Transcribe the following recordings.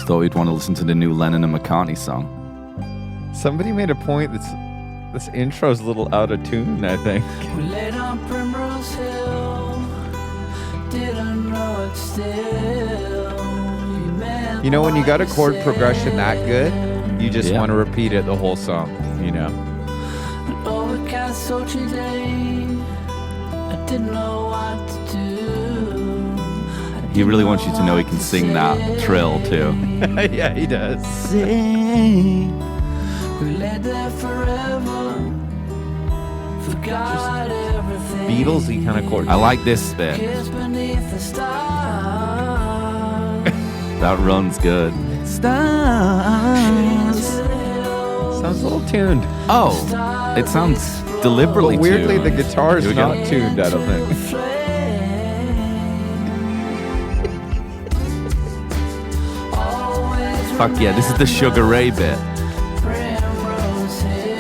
thought we'd want to listen to the new Lennon and McCartney song. Somebody made a point this intro's a little out of tune, I think. We laid on Primrose Hill, didn't know it still. You know, when you got a chord progression that good, you just want to repeat it the whole song, you know. An overcast sultry day, I didn't know what to do. He really wants you to know he can sing that trill too. Yeah, he does. Sing. We lay there forever, forgot everything. Beatlesy kind of chord. I like this bit. Kiss beneath the stars. That run's good. Stars. Sounds a little tuned. Oh, it sounds deliberately But weirdly, tuned. the guitar's Here we go. not tuned, I don't think. Fuck yeah, this is the Sugar Ray bit.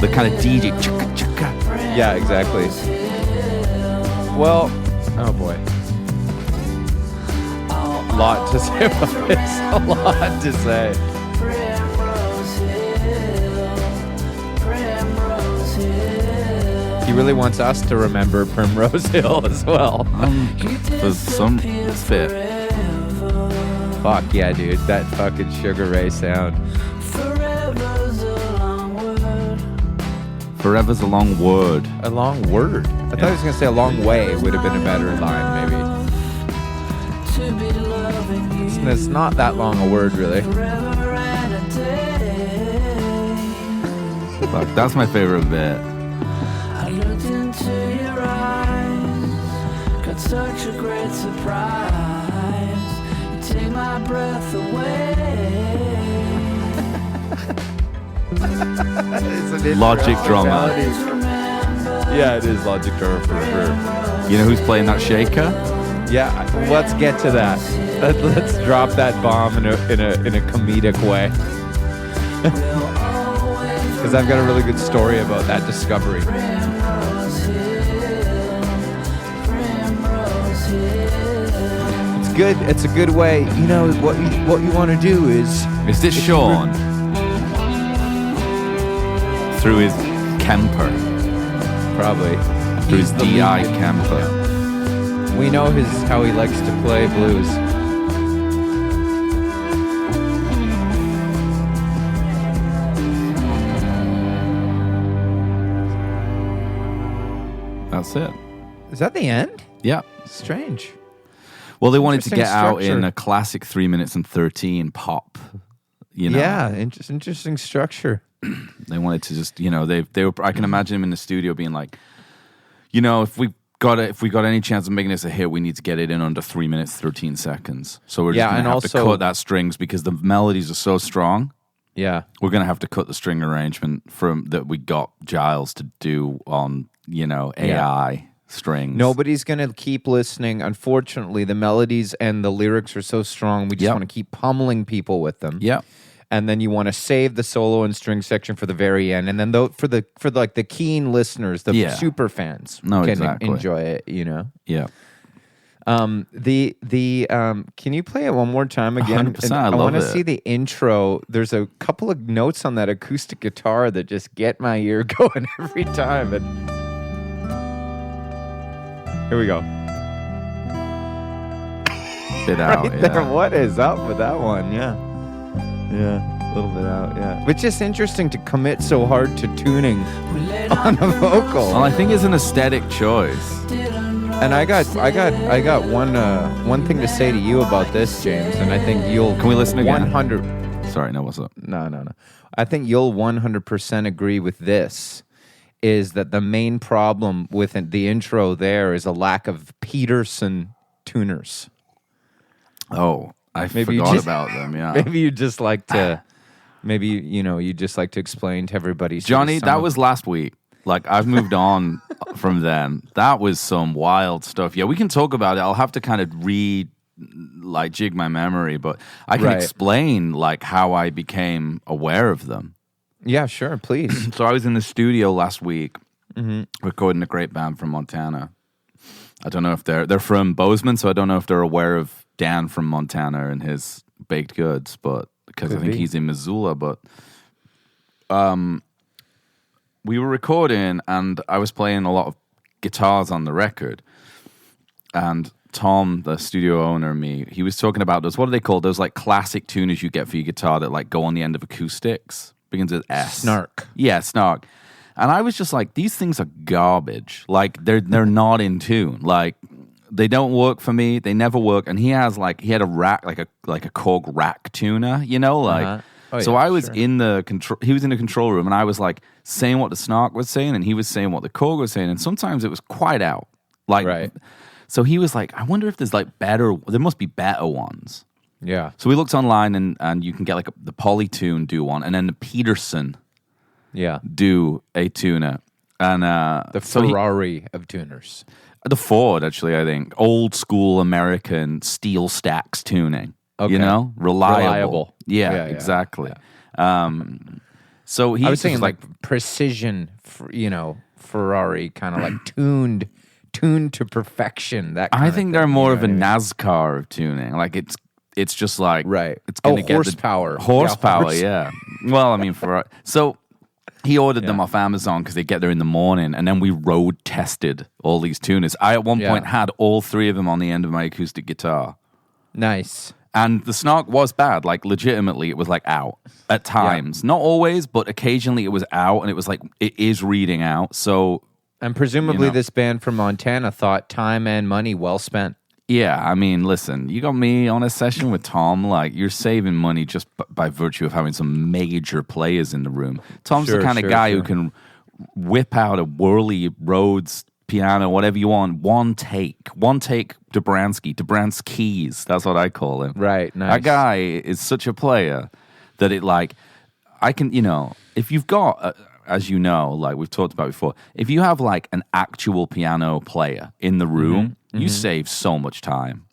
The kind of DJ. Chugga, chugga. Yeah, exactly. Well, oh boy. A lot to say about this. A lot to say. He really wants us to remember Primrose Hill as well. For some fit. Fuck yeah, dude. That fucking Sugar Ray sound. Forever's a long word. A long word. I thought he was going to say a long way would have been a better line, maybe. It's not that long a word, really. Fuck, that's my favorite bit. I looked into your eyes, got such a great surprise. You take my breath away. Logic drummer. Yeah, it is Logic drummer for sure. You know who's playing that shaker? Yeah, let's get to that. Let's drop that bomb in a comedic way. Because I've got a really good story about that discovery. It's good. It's a good way. You know what you want to do is. Is this Sean? Through his Kemper. Probably. Through his He's the DI lead. Kemper. We know how he likes to play blues. That's it. Is that the end? Yeah. Strange. Well, they wanted to get Interesting out in structure. a classic 3 minutes and 13 pop. You know? Yeah, interesting structure. They wanted to just, you know, they were. I can imagine him in the studio being like, you know, if we got any chance of making this a hit, we need to get it in under 3 minutes 13 seconds. So we're just gonna have to cut that strings because the melodies are so strong. Yeah, We're gonna have to cut the string arrangement from that we got Giles to do on, you know, AI strings. nobody's gonna keep listening. Unfortunately, the melodies and the lyrics are so strong. We just want to keep pummeling people with them. Yeah. And then you want to save the solo and string section for the very end, and then for the keen listeners, the super fans can enjoy it. You know. Yeah. Can you play it one more time again? 100%, I love want to it. see the intro. There's a couple of notes on that acoustic guitar that just get my ear going every time. And here we go. Bit out. Right there. What is up with that one? Yeah, a little bit out. Yeah, but just interesting to commit so hard to tuning on a vocal. Well, I think it's an aesthetic choice. And I got one thing to say to you about this, James, and I think you'll. Can we listen again? 100. Sorry, no, what's up? No. I think you'll 100% agree with this. Is that the main problem with the intro? There is a lack of Peterson tuners. Oh, I forgot about them. Yeah. Maybe you just like to. Maybe you just like to explain to everybody. Johnny, that was last week. Like, I've moved on from then. That was some wild stuff. Yeah, we can talk about it. I'll have to kind of jig my memory, but I can explain, like, how I became aware of them. Yeah, sure, please. So I was in the studio last week recording a great band from Montana. I don't know if they're from Bozeman, so I don't know if they're aware of Dan from Montana and his baked goods, but because I Could think be. he's in Missoula. But we were recording, and I was playing a lot of guitars on the record. And Tom, the studio owner, and me, he was talking about those. What are they called? Those like classic tuners you get for your guitar that like go on the end of acoustics. Begins with S. Snark. Yeah, snark. And I was just like, these things are garbage. Like they're not in tune. Like they don't work for me. They never work. And he had a rack, like a Korg rack tuner, you know, like. Uh-huh. Oh, So yeah, I was sure. in the control. He was in the control room, and I was like saying what the snark was saying, and he was saying what the Korg was saying, and sometimes it was quite out. Like, Right. So he was like, I wonder if there's like better. There must be better ones. Yeah. So we looked online, and you can get like the Polytune do one, and then the Peterson Yeah. do a tuner, and The Ferrari of tuners. the Ford, actually, I think old school American steel stacks tuning. Okay. You know, reliable. Yeah, Yeah, exactly. So he I was saying just like precision, Ferrari, kind of like tuned to perfection. That kind I of think thing, they're more of a you know what I mean? NASCAR of tuning. Like it's just like Right. It's gonna get horsepower. Horsepower, Yeah, yeah. Well, I mean, so he ordered them off Amazon because they get there in the morning, and then we road tested all these tuners. I at one point had all three of them on the end of my acoustic guitar, Nice. and the snark was bad. Like legitimately, it was like out at times, not always, but occasionally it was out, and it was like it is reading out. So And presumably You know. this band from Montana thought time and money well spent. yeah, I mean, listen, you got me on a session with Tom. Like, you're saving money just by virtue of having some major players in the room. Tom's Sure, the kind of sure, guy who sure. can whip out a Whirly, Rhodes, piano, whatever you want, one take. Dobransky's keys. That's what I call him. Right, nice. That guy is such a player that it like, I can, if you've got, as you know, like we've talked about before, if you have like an actual piano player in the room, you save so much time.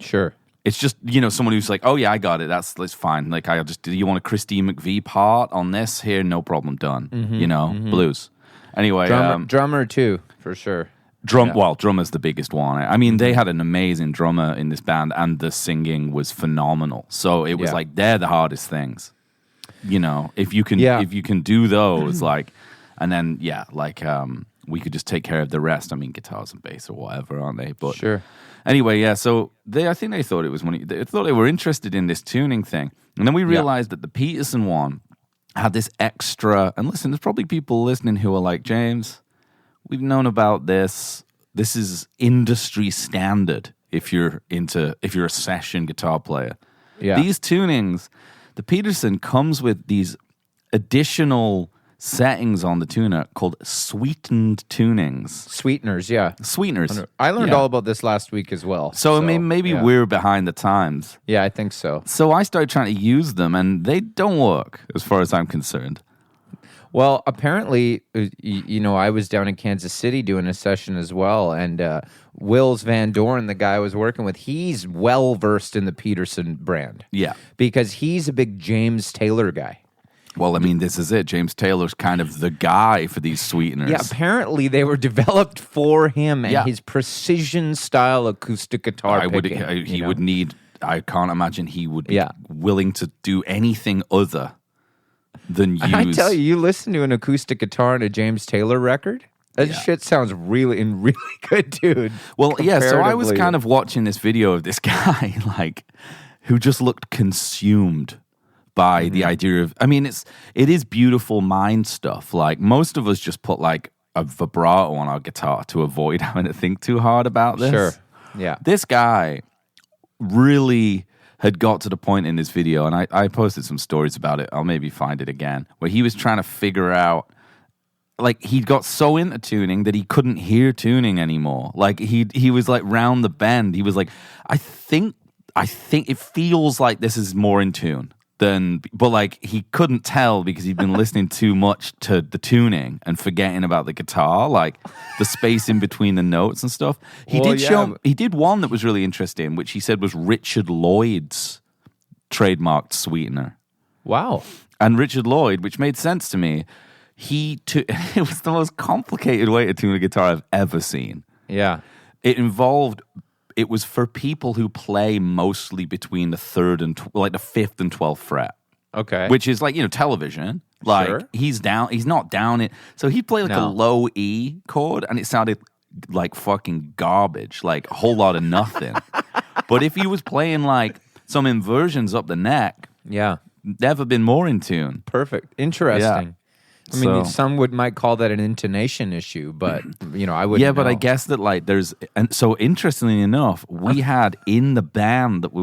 Sure. It's just, someone who's like, oh yeah, I got it. That's fine. Like, do you want a Christine McVie part on this? Here, no problem, done. Blues. Anyway, Drummer too, for sure. drummer's the biggest one. I mean, they had an amazing drummer in this band, and the singing was phenomenal. So it was Yeah. like, they're the hardest things. If you can, Yeah. if you can do those, like, and then we could just take care of the rest. I mean, guitars and bass or whatever, aren't they? But Sure. anyway, yeah. So I think they thought it was money. They thought they were interested in this tuning thing, and then we realized that the Peterson one had this extra. And listen, there's probably people listening who are like, James, we've known about this. This is industry standard. If you're a session guitar player, Yeah. these tunings, the Peterson comes with these additional settings on the tuner called sweetened tunings. Sweeteners, yeah. Sweeteners. I learned Yeah. all about this last week as well. So maybe yeah. we're behind the times. Yeah, I think so. So I started trying to use them, and they don't work as far as I'm concerned. Well, apparently, I was down in Kansas City doing a session as well, and Wills Van Dorn, the guy I was working with, he's well versed in the Peterson brand. Yeah. Because he's a big James Taylor guy. Well, I mean, this is it. James Taylor's kind of the guy for these sweeteners. Yeah, apparently they were developed for him and Yeah. his precision style acoustic guitar picking. He would need. I can't imagine he would be Yeah. willing to do anything other than use. I tell you, you listen to an acoustic guitar and a James Taylor record, that shit sounds really good, dude. Well, yeah. So I was comparatively. kind of watching this video of this guy, like, who just looked consumed by the idea of. I mean, it is beautiful mind stuff. Like, most of us just put like a vibrato on our guitar to avoid having to think too hard about this. Sure. Yeah. This guy really had got to the point in this video, and I posted some stories about it. I'll maybe find it again, where he was trying to figure out, like, he got so into tuning that he couldn't hear tuning anymore. Like, he was like round the bend. He was like, I think it feels like this is more in tune than, but like he couldn't tell because he'd been listening too much to the tuning and forgetting about the guitar, like the space in between the notes and stuff. He did one that was really interesting, which he said was Richard Lloyd's trademarked sweetener. Wow. And Richard Lloyd, which made sense to me, it was the most complicated way to tune a guitar I've ever seen. Yeah. It was for people who play mostly between the 3rd and the 5th and 12th fret. Okay. which is like, television. Like Sure. he's not down it. So he'd play like a No. low E chord and it sounded like fucking garbage, like a whole lot of nothing. But if he was playing like some inversions up the neck, Yeah. never been more in tune. Perfect. Interesting. I mean, So- some might call that an intonation issue, but I wouldn't. Yeah, but I know. guess that like and so interestingly enough, we had in the band that we